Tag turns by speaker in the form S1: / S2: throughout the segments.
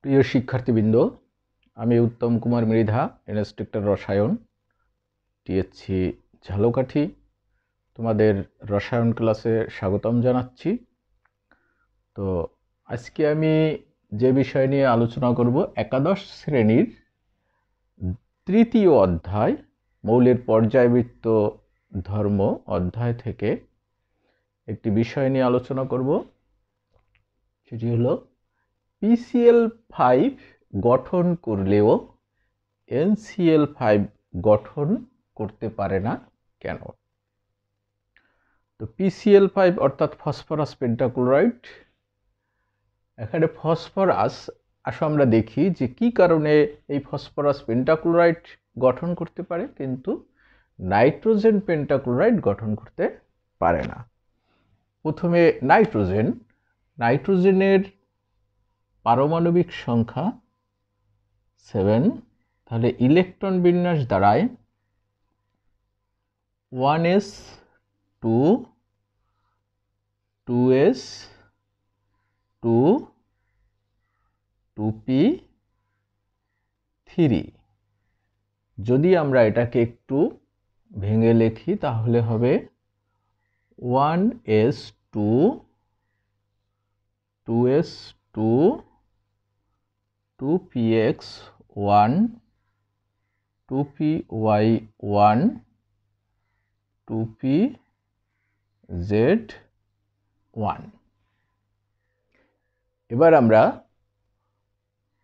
S1: প্রিয় শিক্ষার্থীবৃন্দ, আমি উত্তম কুমার মৃধা, ইনস্ট্রাক্টর রসায়ন, টিএসসি ঝালকাঠি। তোমাদের রসায়ন ক্লাসে স্বাগতম জানাচ্ছি। তো আজকে আমি যে বিষয় নিয়ে আলোচনা করব, একাদশ শ্রেণীর তৃতীয় অধ্যায় মৌলের পর্যায়বৃত্ত ধর্ম অধ্যায় থেকে একটি বিষয় নিয়ে আলোচনা করব। সেটি হলো PCl5 গঠন করলেও NCl5 গঠন করতে পারে না কেন? তো PCl5 অর্থাৎ ফসফরাস পেন্টাক্লোরাইড, এখানে ফসফরাস, আসো আমরা দেখি যে কি কারণে এই ফসফরাস পেন্টাক্লোরাইড গঠন করতে পারে কিন্তু নাইট্রোজেন পেন্টাক্লোরাইড গঠন করতে পারে না। প্রথমে নাইট্রোজেনের পারমাণবিক সংখ্যা 7, তাহলে ইলেকট্রন বিন্যাস দাঁড়ায় 1s2 2s 2 2p3। যদি আমরা এটাকে একটু ভেঙে লিখি তাহলে হবে 1s2 2s2 2px1 2py1 2pz1। এবার আমরা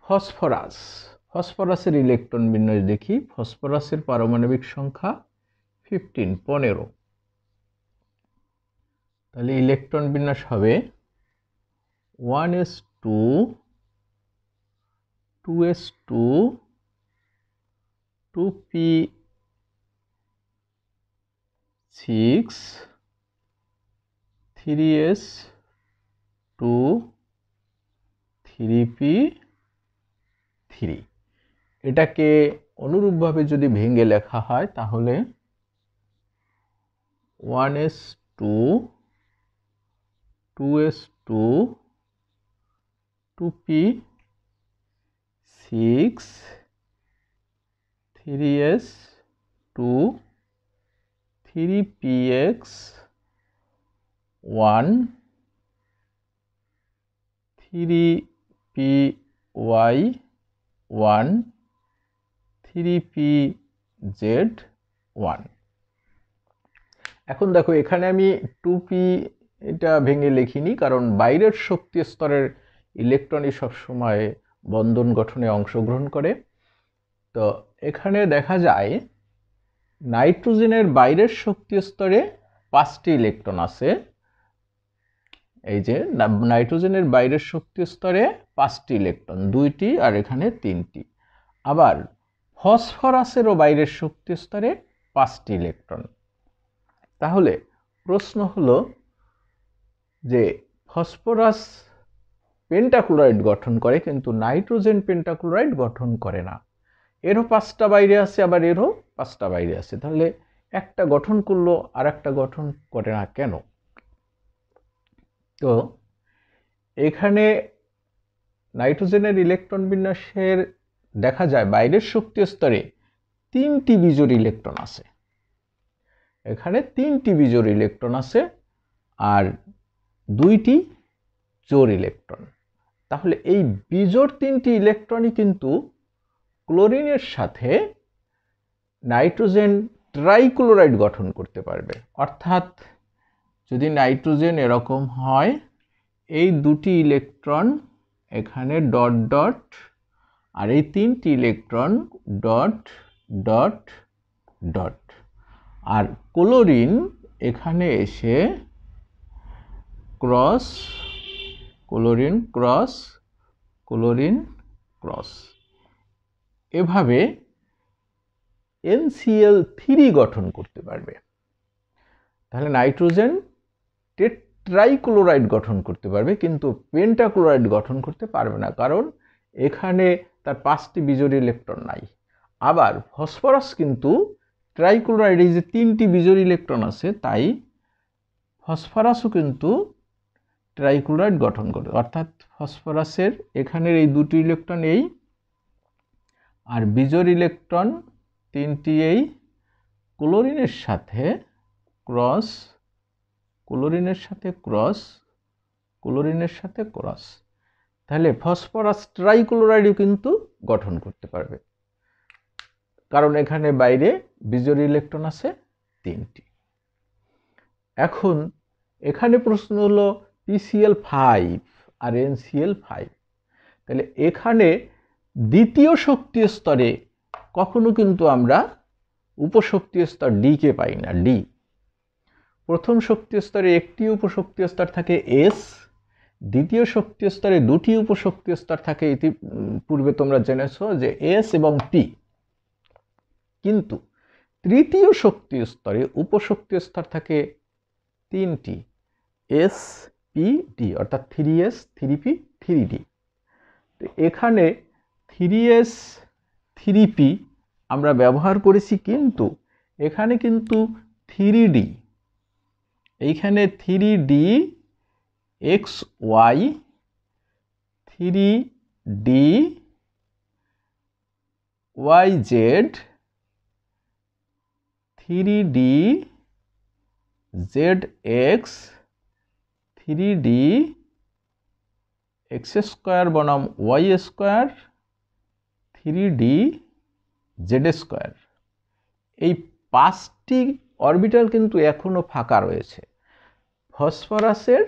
S1: ফসফরাসের ইলেকট্রন বিন্যাস দেখি। ফসফরাসের পারমাণবিক সংখ্যা 15। তাহলে ইলেকট্রন বিন্যাস হবে 1s2 2s2 2p6 3s2 3p3। এটাকে অনুরূপভাবে যদি ভেঙে লেখা হয় তাহলে 1s2 2s2 2p6 3s2 3px1 3py1 3pz1। এখন দেখো, এখানে আমি 2p এটা ভেঙে লিখিনি, কারণ বাইরের শক্তি স্তরের ইলেকট্রনই সবসময় বন্ধন গঠনে অংশগ্রহণ করে। তো এখানে দেখা যায় নাইট্রোজেনের বাইরের শক্তি স্তরে 5টি ইলেকট্রন আছে। এই যে নাইট্রোজেনের বাইরের শক্তি স্তরে 5টি ইলেকট্রন, 2টি আর এখানে 3টি। আবার ফসফরাসেরও বাইরের শক্তি স্তরে 5টি ইলেকট্রন। তাহলে প্রশ্ন হলো যে ফসফরাস পেন্টাক্লোরাইড গঠন করে কিন্তু নাইট্রোজেন পেন্টাক্লোরাইড গঠন করে না। এরও 5টা বাইরে আছে, আবার এরও 5টা বাইরে আছে। তাহলে একটা গঠন করলো আর একটা গঠন করে না কেন? তো এখানে নাইট্রোজেনের ইলেকট্রন বিন্যাসের দেখা যায় বাইরের শক্তি স্তরে 3টি বিজোড় ইলেকট্রন আছে। এখানে 3টি বিজোড় ইলেকট্রন আছে আর 2টি জোড় ইলেকট্রন। তাহলে এই বিজোড় 3টি ইলেকট্রনই কিন্তু ক্লোরিনের সাথে নাইট্রোজেন ট্রাইক্লোরাইড গঠন করতে পারবে। অর্থাৎ যদি নাইট্রোজেন এরকম হয়, এই 2টি ইলেকট্রন এখানে ডট ডট, আর এই 3টি ইলেকট্রন ডট ডট ডট, আর ক্লোরিন এখানে এসে cross chlorine cross chlorine cross, এভাবে NCl3 গঠন করতে পারবে। তাহলে নাইট্রোজেন ট্রাইক্লোরাইড গঠন করতে পারবে কিন্তু পেন্টাক্লোরাইড গঠন করতে পারবে না, কারণ এখানে তার 5টি বিজোড় ইলেকট্রন নাই। আবার ফসফরাস কিন্তু ট্রাইক্লোরাইড, এই যে 3টি বিজোড় ইলেকট্রন আছে, তাই ফসফরাসও কিন্তু ট্রাইক্লোরাইড গঠন করে, অর্থাৎ ফসফরাসের এখানের এই দুটি ইলেকট্রন এই, আর বিজোড় ইলেকট্রন তিনটি এই ক্লোরিনের সাথে ক্রস, ক্লোরিনের সাথে ক্রস, ক্লোরিনের সাথে ক্রস, তাহলে ফসফরাস ট্রাইক্লোরাইডও কিন্তু গঠন করতে পারবে, কারণ এখানে বাইরে বিজোড় ইলেকট্রন আছে তিনটি। এখন এখানে প্রশ্ন হলো PCl5 আর NCl5, তাহলে এখানে দ্বিতীয় শক্তির স্তরে কখনো কিন্তু আমরা উপশক্তির স্তর ডি কে পাই না। ডি প্রথম শক্তির স্তরে একটি উপশক্তির স্তর থাকে S, দ্বিতীয় শক্তির স্তরে দুটি উপশক্তির স্তর থাকে, পূর্বে তোমরা জেনেছো যে S এবং P, কিন্তু তৃতীয় শক্তির স্তরে উপশক্তির স্তর থাকে তিনটি, S, P, D, অর্থাৎ 3S, 3P, 3D। তো এখানে 3S, 3P আমরা ব্যবহার করেছি, কিন্তু এখানে কিন্তু 3D, এইখানে 3D XY, 3D YZ, 3D ZX, 3D x square বনাম y square, 3D z square, এই পাঁচটি অরবিটাল কিন্তু এখনো ফাঁকা রয়েছে। ফসফরাসের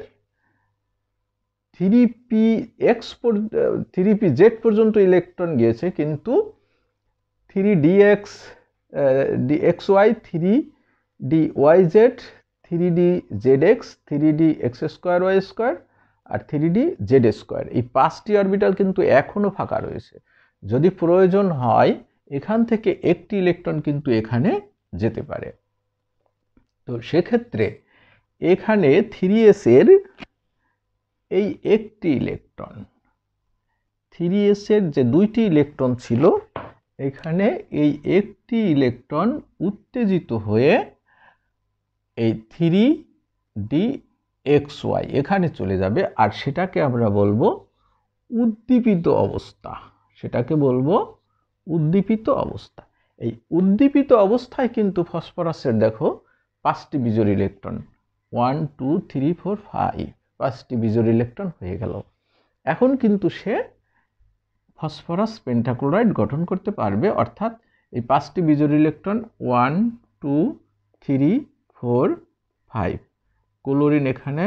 S1: 3PZ পর্যন্ত ইলেকট্রন গিয়েছে, কিন্তু 3DX, DXY, 3DYZ, 3DZX, 3DX square y square আর 3D z স্কয়ার, এই পাঁচটি অরবিটাল কিন্তু এখনো ফাঁকা রয়েছে। যদি প্রয়োজন হয় এখান থেকে একটি ইলেকট্রন কিন্তু এখানে যেতে পারে। তো সেক্ষেত্রে এখানে 3s এর এই একটি ইলেকট্রন, 3s এর যে দুইটি ইলেকট্রন ছিল, এখানে এই একটি ইলেকট্রন উত্তেজিত হয়ে এই 3DXY এখানে চলে যাবে, আর সেটাকে আমরা বলবো উদ্দীপিত অবস্থা, সেটাকে বলবো উদ্দীপিত অবস্থা। এই উদ্দীপিত অবস্থায় কিন্তু ফসফরাসের দেখো পাঁচটি বিজোড় ইলেকট্রন, 1 2 3 4 5, পাঁচটি বিজোড় ইলেকট্রন হয়ে গেল। এখন কিন্তু সে ফসফরাস পেন্টাক্লোরাইড গঠন করতে পারবে, অর্থাৎ এই পাঁচটি বিজোড় ইলেকট্রন 1 2 3 4 5, ক্লোরিন এখানে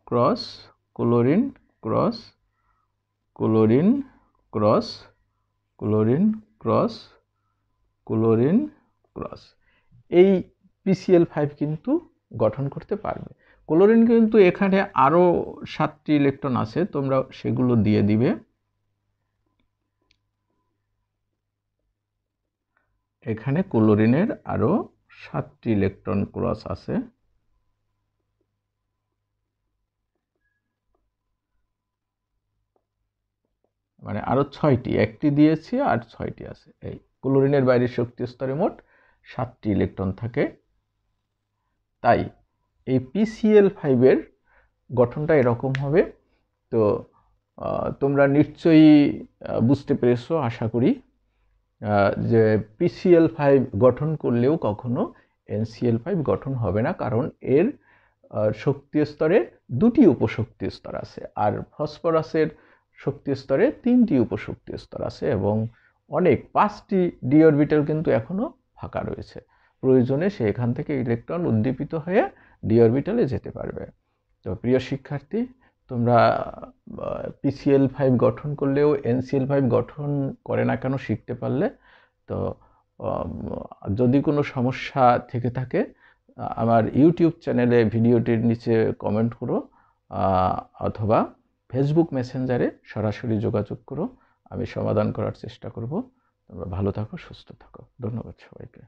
S1: cross, chlorine cross, chlorine cross, chlorine cross, chlorine cross, এই PCl5 কিন্তু গঠন করতে পারবে। ক্লোরিন কিন্তু এখানে আরো 7টি ইলেকট্রন আছে, তোমরা সেগুলো দিয়ে দিবে। এখানে ক্লোরিনের আরো 7টি ইলেকট্রন ক্রস আছে, মানে আরো 6টি, একটি দিয়েছি আর 6টি আছে। এই ক্লোরিনের বাইরের শক্তি স্তরে মোট 7টি ইলেকট্রন থাকে। তাই এই PCl5 এর গঠনটা এরকম হবে। তো তোমরা নিশ্চয়ই বুঝতে পেরেছো আশা করি, যে PCl5 গঠন করলেও কখনো NCl5 গঠন হবে না, কারণ এর শক্তি স্তরে দুটি উপশক্তি স্তর আছে, আর ফসফরাসের শক্তি স্তরে তিনটি উপশক্তি স্তর আছে, এবং অনেক 5টি ডি অরবিটাল কিন্তু এখনো ফাঁকা রয়েছে। প্রয়োজনে সে এখান থেকে ইলেকট্রন উদ্দীপিত হয়ে ডি অরবিটালে যেতে পারবে। তো প্রিয় শিক্ষার্থী, তোমরা PCl5 গঠন করলেও NCl5 গঠন করে না কেন শিখতে পারলে। তো যদি কোনো সমস্যা থেকে থাকে আমার ইউটিউব চ্যানেলে ভিডিওটির নিচে কমেন্ট করো, অথবা ফেসবুক মেসেঞ্জারে সরাসরি যোগাযোগ করো, আমি সমাধান করার চেষ্টা করব। তোমরা ভালো থাকো, সুস্থ থাকো। ধন্যবাদ সবাইকে।